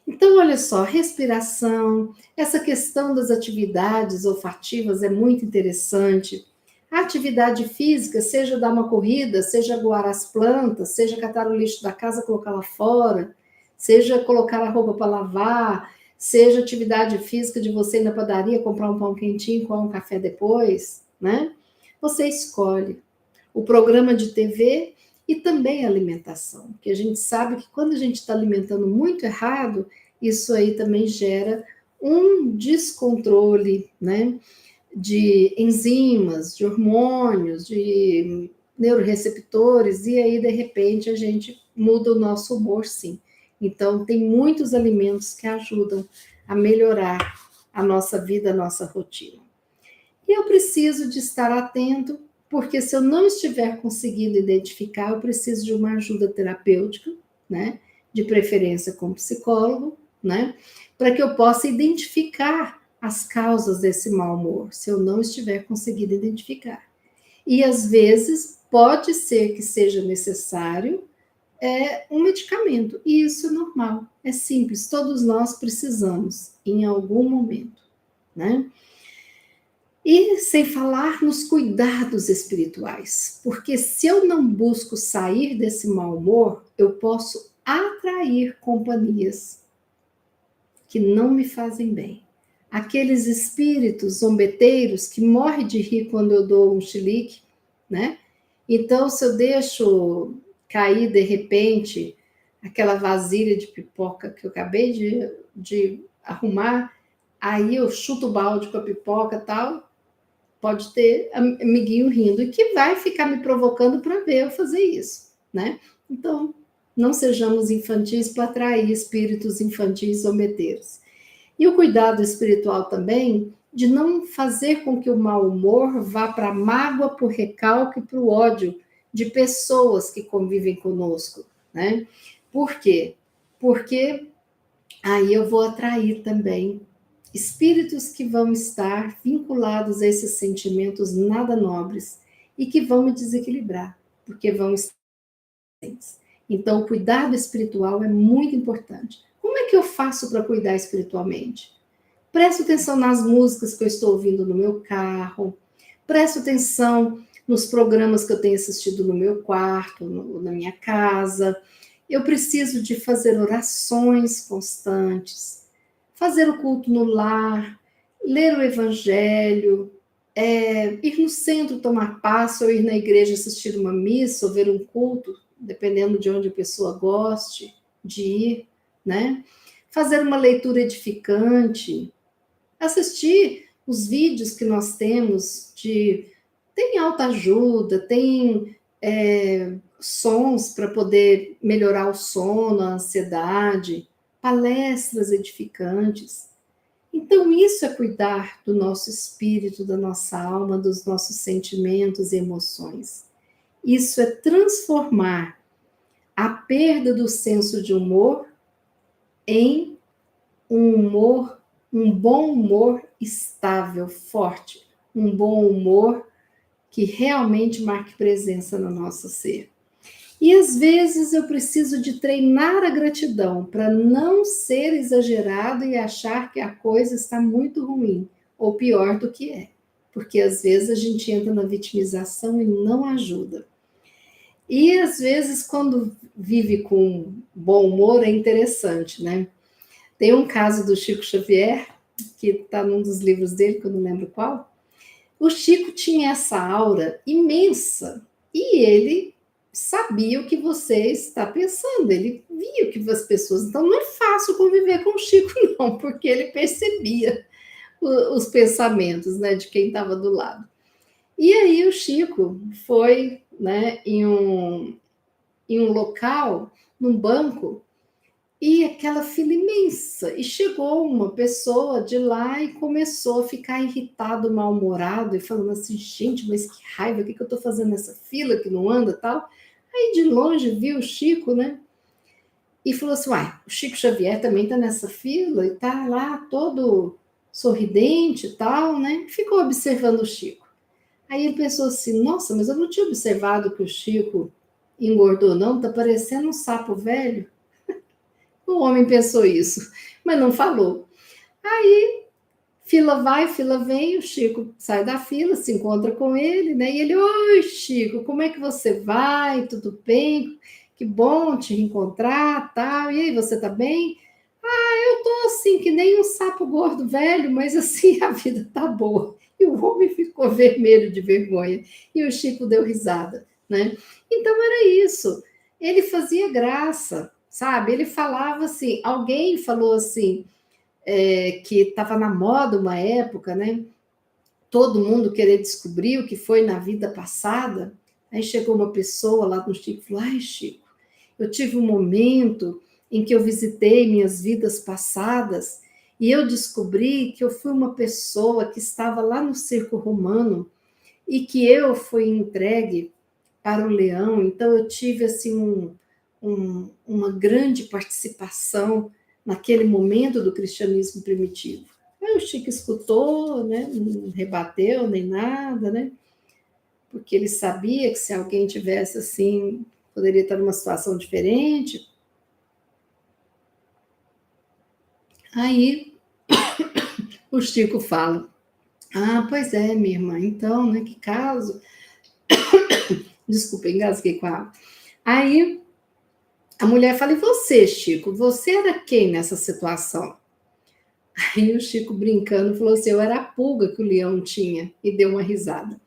Então, olha só, respiração, essa questão das atividades olfativas é muito interessante. A atividade física, seja dar uma corrida, seja aguar as plantas, seja catar o lixo da casa, colocar lá fora, seja colocar a roupa para lavar, seja atividade física de você ir na padaria, comprar um pão quentinho, e coar um café depois, né? Você escolhe o programa de TV e também a alimentação, porque a gente sabe que quando a gente está alimentando muito errado, isso aí também gera um descontrole, né, de enzimas, de hormônios, de neuroreceptores, e aí, de repente, a gente muda o nosso humor, sim. Então, tem muitos alimentos que ajudam a melhorar a nossa vida, a nossa rotina. E eu preciso de estar atento, porque se eu não estiver conseguindo identificar, eu preciso de uma ajuda terapêutica, né? De preferência com psicólogo, né? Para que eu possa identificar as causas desse mau humor, se eu não estiver conseguindo identificar. E às vezes pode ser que seja necessário um medicamento, e isso é normal, é simples, todos nós precisamos em algum momento, né? E sem falar nos cuidados espirituais, porque se eu não busco sair desse mau humor, eu posso atrair companhias que não me fazem bem. Aqueles espíritos zombeteiros que morrem de rir quando eu dou um chilique, né? Então, se eu deixo cair de repente aquela vasilha de pipoca que eu acabei de arrumar, aí eu chuto o balde com a pipoca e tal, pode ter amiguinho rindo e que vai ficar me provocando para ver eu fazer isso, né? Então, não sejamos infantis para atrair espíritos infantis zombeteiros. E o cuidado espiritual também de não fazer com que o mau humor vá para a mágoa, para o recalque, para o ódio de pessoas que convivem conosco, né? Por quê? Porque aí eu vou atrair também espíritos que vão estar vinculados a esses sentimentos nada nobres e que vão me desequilibrar, porque vão estar. Então, o cuidado espiritual é muito importante. Como é que eu faço para cuidar espiritualmente? Presto atenção nas músicas que eu estou ouvindo no meu carro, presto atenção nos programas que eu tenho assistido no meu quarto, na minha casa. Eu preciso de fazer orações constantes, fazer o culto no lar, ler o evangelho, ir no centro tomar passe, ou ir na igreja assistir uma missa, ou ver um culto, dependendo de onde a pessoa goste de ir, né? Fazer uma leitura edificante, assistir os vídeos que nós temos de tem autoajuda, tem sons para poder melhorar o sono, a ansiedade, palestras edificantes. Então, isso é cuidar do nosso espírito, da nossa alma, dos nossos sentimentos e emoções. Isso é transformar a perda do senso de humor em um humor, um bom humor estável, forte, um bom humor que realmente marque presença no nosso ser. E às vezes eu preciso de treinar a gratidão para não ser exagerado e achar que a coisa está muito ruim, ou pior do que é. Porque às vezes a gente entra na vitimização e não ajuda. E às vezes, quando vive com bom humor, é interessante, né? Tem um caso do Chico Xavier, que está num dos livros dele, que eu não lembro qual. O Chico tinha essa aura imensa e ele sabia o que você está pensando, ele via o que as pessoas. Então, não é fácil conviver com o Chico, não, porque ele percebia os pensamentos, né, de quem estava do lado. E aí o Chico foi, né, em um local, num banco, e aquela fila imensa. E chegou uma pessoa de lá e começou a ficar irritado, mal-humorado, e falando assim, gente, mas que raiva, o que eu estou fazendo nessa fila que não anda tal? Aí de longe viu o Chico, né? E falou assim, uai, o Chico Xavier também está nessa fila e está lá todo sorridente e tal, né? Ficou observando o Chico. Aí ele pensou assim, nossa, mas eu não tinha observado que o Chico engordou não, tá parecendo um sapo velho. O homem pensou isso, mas não falou. Aí, fila vai, fila vem, o Chico sai da fila, se encontra com ele, né? E ele, oi, Chico, como é que você vai? Tudo bem? Que bom te reencontrar, tal. E aí, você tá bem? Eu tô assim, que nem um sapo gordo velho, mas assim, a vida tá boa. E o homem ficou vermelho de vergonha. E o Chico deu risada, né? Então era isso. Ele fazia graça, sabe? Ele falava assim, alguém falou assim, que estava na moda uma época, né? Todo mundo querer descobrir o que foi na vida passada. Aí chegou uma pessoa lá no Chico e falou: ai, Chico, eu tive um momento em que eu visitei minhas vidas passadas e eu descobri que eu fui uma pessoa que estava lá no circo romano e que eu fui entregue para o leão. Então eu tive assim uma grande participação naquele momento do cristianismo primitivo. Aí o Chico escutou, né? Não rebateu nem nada, né? Porque ele sabia que se alguém tivesse assim, poderia estar numa situação diferente. Aí o Chico fala: Ah, pois é, minha irmã. Então, né, que caso. Desculpa, engasguei com a água. Aí a mulher fala: e você, Chico? Você era quem nessa situação? Aí o Chico, brincando, falou assim: eu era a pulga que o leão tinha, e deu uma risada.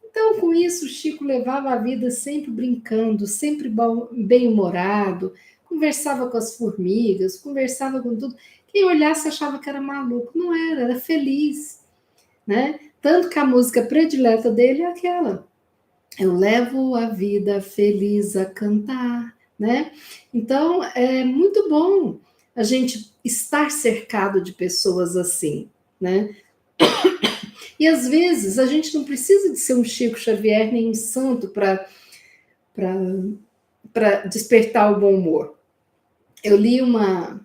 Então, com isso, o Chico levava a vida sempre brincando, sempre bem-humorado, conversava com as formigas, conversava com tudo. Quem olhasse achava que era maluco. Não era, era feliz, né? Tanto que a música predileta dele é aquela: eu levo a vida feliz a cantar, né? Então, é muito bom a gente estar cercado de pessoas assim, né? E às vezes a gente não precisa de ser um Chico Xavier nem um santo para despertar o bom humor. Eu li uma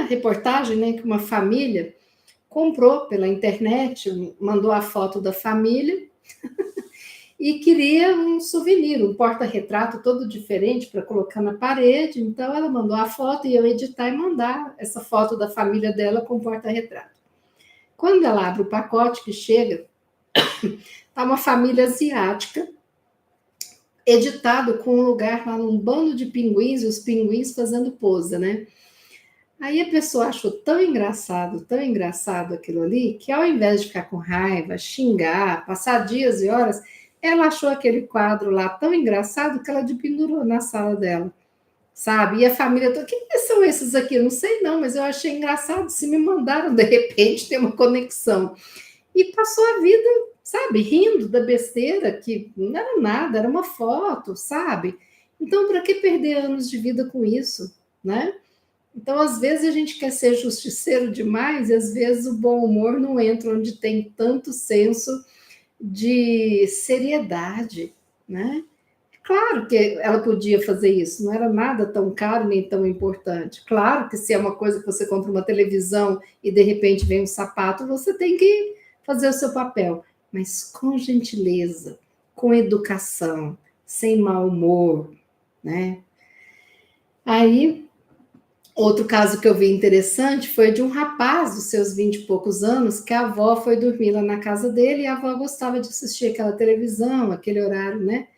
reportagem, né, que uma família comprou pela internet, mandou a foto da família e queria um souvenir, um porta-retrato todo diferente para colocar na parede. Então ela mandou a foto e eu editar e mandar essa foto da família dela com porta-retrato. Quando ela abre o pacote que chega, tá uma família asiática, editado com um lugar lá num bando de pinguins, e os pinguins fazendo pose, né? Aí a pessoa achou tão engraçado aquilo ali, que ao invés de ficar com raiva, xingar, passar dias e horas, ela achou aquele quadro lá tão engraçado que ela dependurou na sala dela, sabe? E a família toda: quem são esses aqui? Eu não sei não, mas eu achei engraçado, se me mandaram, de repente tem uma conexão. E passou a vida, sabe, rindo da besteira, que não era nada, era uma foto, sabe? Então, para que perder anos de vida com isso, né? Então, às vezes a gente quer ser justiceiro demais e às vezes o bom humor não entra onde tem tanto senso de seriedade, né? Claro que ela podia fazer isso, não era nada tão caro nem tão importante. Claro que se é uma coisa que você compra uma televisão e de repente vem um sapato, você tem que fazer o seu papel, mas com gentileza, com educação, sem mau humor, né? Aí, outro caso que eu vi interessante foi de um rapaz dos seus 20 e poucos anos, que a avó foi dormir lá na casa dele e a avó gostava de assistir aquela televisão, aquele horário, né?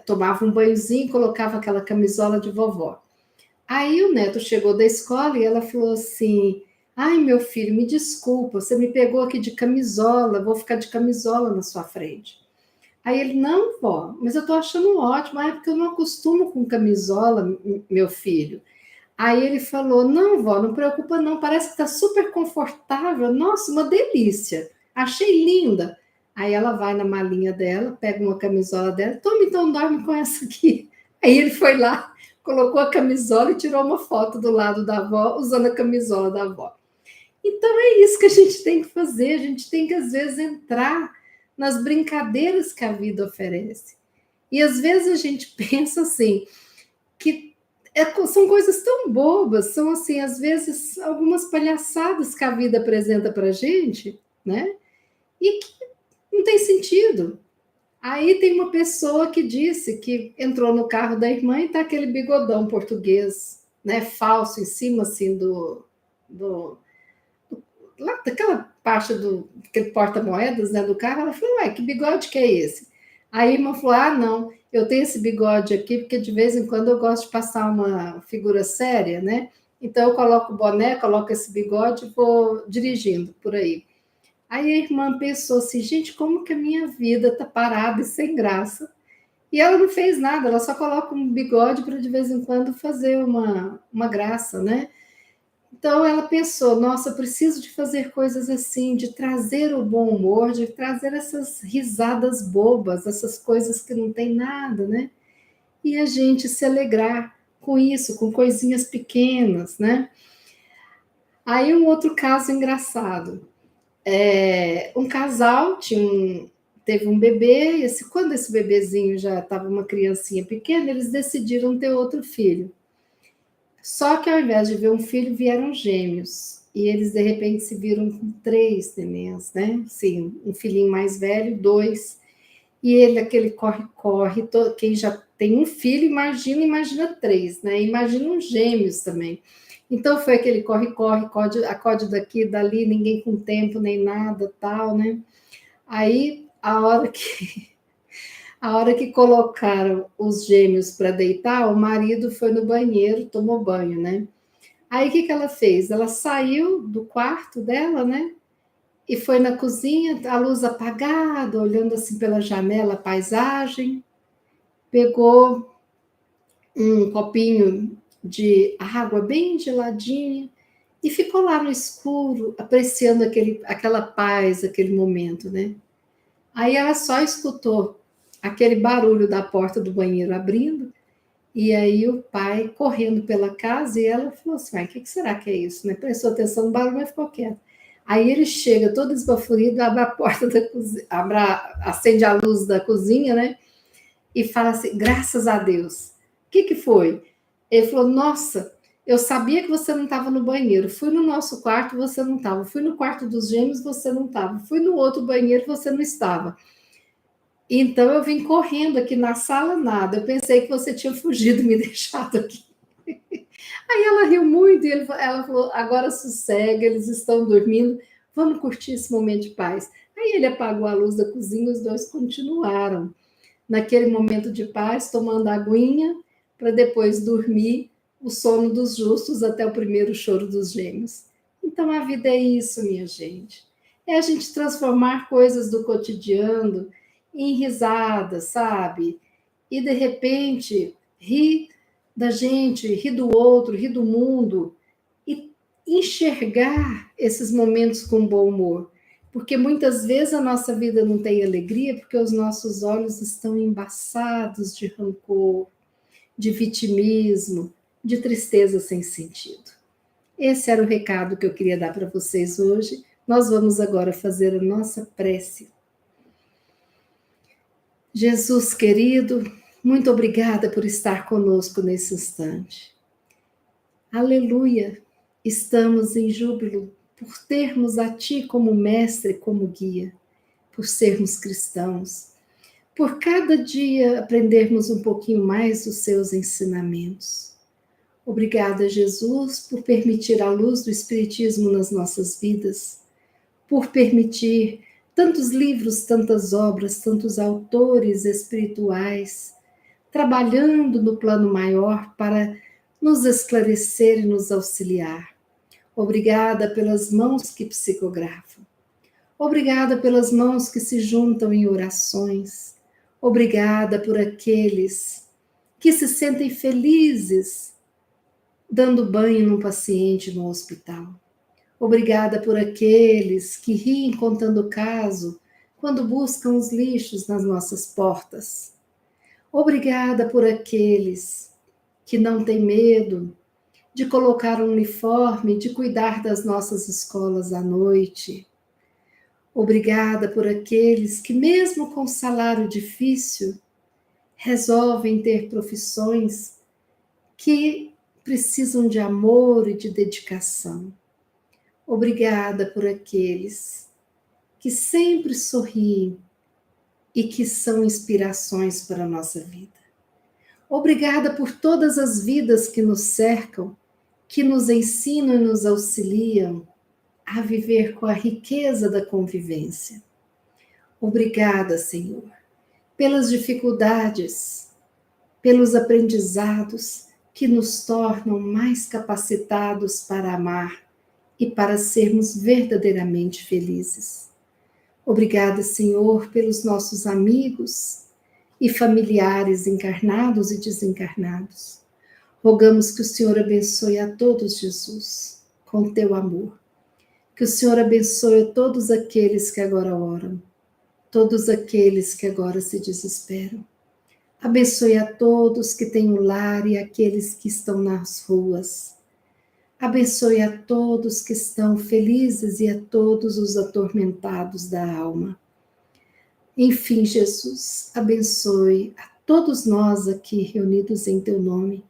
Tomava um banhozinho e colocava aquela camisola de vovó. Aí o neto chegou da escola e ela falou assim: ai, meu filho, me desculpa, você me pegou aqui de camisola, vou ficar de camisola na sua frente. Aí ele: não, vó, mas eu tô achando ótimo, é porque eu não acostumo com camisola, meu filho. Aí ele falou: não, vó, não preocupa não, parece que tá super confortável, nossa, uma delícia, achei linda. Aí ela vai na malinha dela, pega uma camisola dela: toma, então dorme com essa aqui. Aí ele foi lá, colocou a camisola e tirou uma foto do lado da avó, usando a camisola da avó. Então é isso que a gente tem que fazer, a gente tem que às vezes entrar nas brincadeiras que a vida oferece. E às vezes a gente pensa assim, que são coisas tão bobas, são assim, às vezes, algumas palhaçadas que a vida apresenta para a gente, né? E que não tem sentido. Aí tem uma pessoa que disse que entrou no carro da irmã e tá aquele bigodão português, né, falso, em cima, assim, do lá, daquela parte do aquele porta-moedas, né, do carro. Ela falou: ué, que bigode que é esse? Aí a irmã falou: ah, não, eu tenho esse bigode aqui porque de vez em quando eu gosto de passar uma figura séria, né? Então eu coloco o boné, coloco esse bigode e vou dirigindo por aí. Aí a irmã pensou assim: gente, como que a minha vida tá parada e sem graça? E ela não fez nada, ela só coloca um bigode para de vez em quando fazer uma graça, né? Então ela pensou: nossa, eu preciso de fazer coisas assim, de trazer o bom humor, de trazer essas risadas bobas, essas coisas que não tem nada, né? E a gente se alegrar com isso, com coisinhas pequenas, né? Aí um outro caso engraçado. Um casal teve um bebê, e quando esse bebezinho já estava uma criancinha pequena, eles decidiram ter outro filho. Só que ao invés de ver um filho, vieram gêmeos. E eles, de repente, se viram com três nenéns, né? Sim, um filhinho mais velho, dois. E ele, aquele corre-corre, quem já tem um filho, imagina três, né? Imagina uns gêmeos também. Então foi aquele corre-corre, acode daqui, dali, ninguém com tempo nem nada, tal, né? Aí a hora que colocaram os gêmeos para deitar, o marido foi no banheiro, tomou banho, né? Aí o que ela fez? Ela saiu do quarto dela, né? E foi na cozinha, a luz apagada, olhando assim pela janela a paisagem, pegou um copinho de água bem geladinha e ficou lá no escuro, apreciando aquela paz, aquele momento, né? Aí ela só escutou aquele barulho da porta do banheiro abrindo, e aí o pai correndo pela casa, e ela falou assim: o que será que é isso? Né? Prestou atenção no barulho, mas ficou quieto. Aí ele chega todo esbaforido, abre a porta da cozinha, acende a luz da cozinha, né? E fala assim: graças a Deus. O que foi? Ele falou: nossa, eu sabia que você não estava no banheiro. Fui no nosso quarto, você não estava. Fui no quarto dos gêmeos, você não estava. Fui no outro banheiro, você não estava. Então eu vim correndo aqui na sala, nada. Eu pensei que você tinha fugido, me deixado aqui. Aí ela riu muito e ela falou: agora sossega, eles estão dormindo, vamos curtir esse momento de paz. Aí ele apagou a luz da cozinha e os dois continuaram naquele momento de paz, tomando aguinha, para depois dormir o sono dos justos até o primeiro choro dos gêmeos. Então a vida é isso, minha gente. É a gente transformar coisas do cotidiano em risadas, sabe? E de repente rir da gente, rir do outro, rir do mundo e enxergar esses momentos com bom humor. Porque muitas vezes a nossa vida não tem alegria porque os nossos olhos estão embaçados de rancor, de vitimismo, de tristeza sem sentido. Esse era o recado que eu queria dar para vocês hoje. Nós vamos agora fazer a nossa prece. Jesus querido, muito obrigada por estar conosco nesse instante. Aleluia! Estamos em júbilo por termos a Ti como mestre, como guia, por sermos cristãos, por cada dia aprendermos um pouquinho mais dos Seus ensinamentos. Obrigada, Jesus, por permitir a luz do Espiritismo nas nossas vidas, por permitir tantos livros, tantas obras, tantos autores espirituais trabalhando no plano maior para nos esclarecer e nos auxiliar. Obrigada pelas mãos que psicografam. Obrigada pelas mãos que se juntam em orações. Obrigada por aqueles que se sentem felizes dando banho num paciente no hospital. Obrigada por aqueles que riem contando o caso quando buscam os lixos nas nossas portas. Obrigada por aqueles que não têm medo de colocar um uniforme, de cuidar das nossas escolas à noite. Obrigada por aqueles que, mesmo com salário difícil, resolvem ter profissões que precisam de amor e de dedicação. Obrigada por aqueles que sempre sorriem e que são inspirações para a nossa vida. Obrigada por todas as vidas que nos cercam, que nos ensinam e nos auxiliam a viver com a riqueza da convivência. Obrigada, Senhor, pelas dificuldades, pelos aprendizados que nos tornam mais capacitados para amar e para sermos verdadeiramente felizes. Obrigada, Senhor, pelos nossos amigos e familiares encarnados e desencarnados. Rogamos que o Senhor abençoe a todos, Jesus, com teu amor. Que o Senhor abençoe a todos aqueles que agora oram, todos aqueles que agora se desesperam. Abençoe a todos que têm um lar e aqueles que estão nas ruas. Abençoe a todos que estão felizes e a todos os atormentados da alma. Enfim, Jesus, abençoe a todos nós aqui reunidos em teu nome.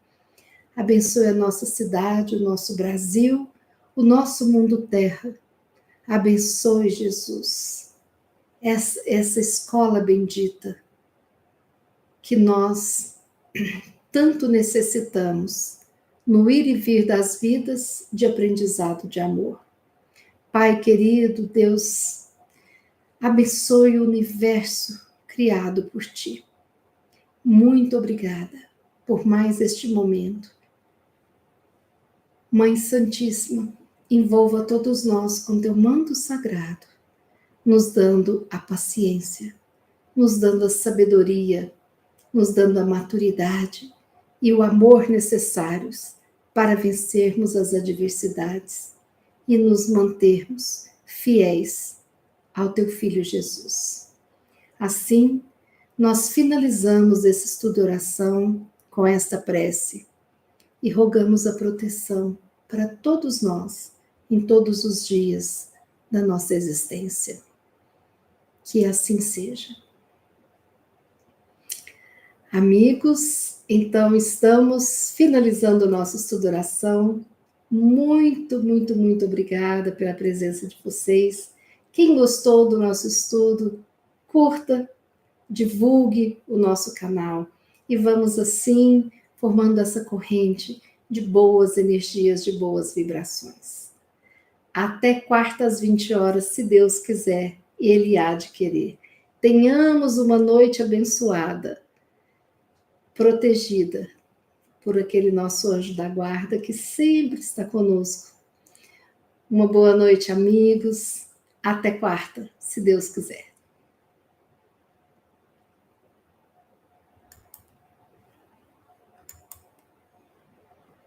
Abençoe a nossa cidade, o nosso Brasil, o nosso mundo terra. Abençoe, Jesus, essa escola bendita que nós tanto necessitamos no ir e vir das vidas de aprendizado de amor. Pai querido, Deus, abençoe o universo criado por Ti. Muito obrigada por mais este momento. Mãe Santíssima, envolva todos nós com Teu manto sagrado, nos dando a paciência, nos dando a sabedoria, nos dando a maturidade e o amor necessários para vencermos as adversidades e nos mantermos fiéis ao Teu Filho Jesus. Assim, nós finalizamos esse estudo de oração com esta prece e rogamos a proteção para todos nós, em todos os dias da nossa existência. Que assim seja. Amigos, então estamos finalizando o nosso estudo de oração. Muito, muito, muito obrigada pela presença de vocês. Quem gostou do nosso estudo, curta, divulgue o nosso canal e vamos assim formando essa corrente de boas energias, de boas vibrações. Até quarta às 20 horas, se Deus quiser, Ele há de querer. Tenhamos uma noite abençoada, protegida por aquele nosso anjo da guarda que sempre está conosco. Uma boa noite, amigos. Até quarta, se Deus quiser.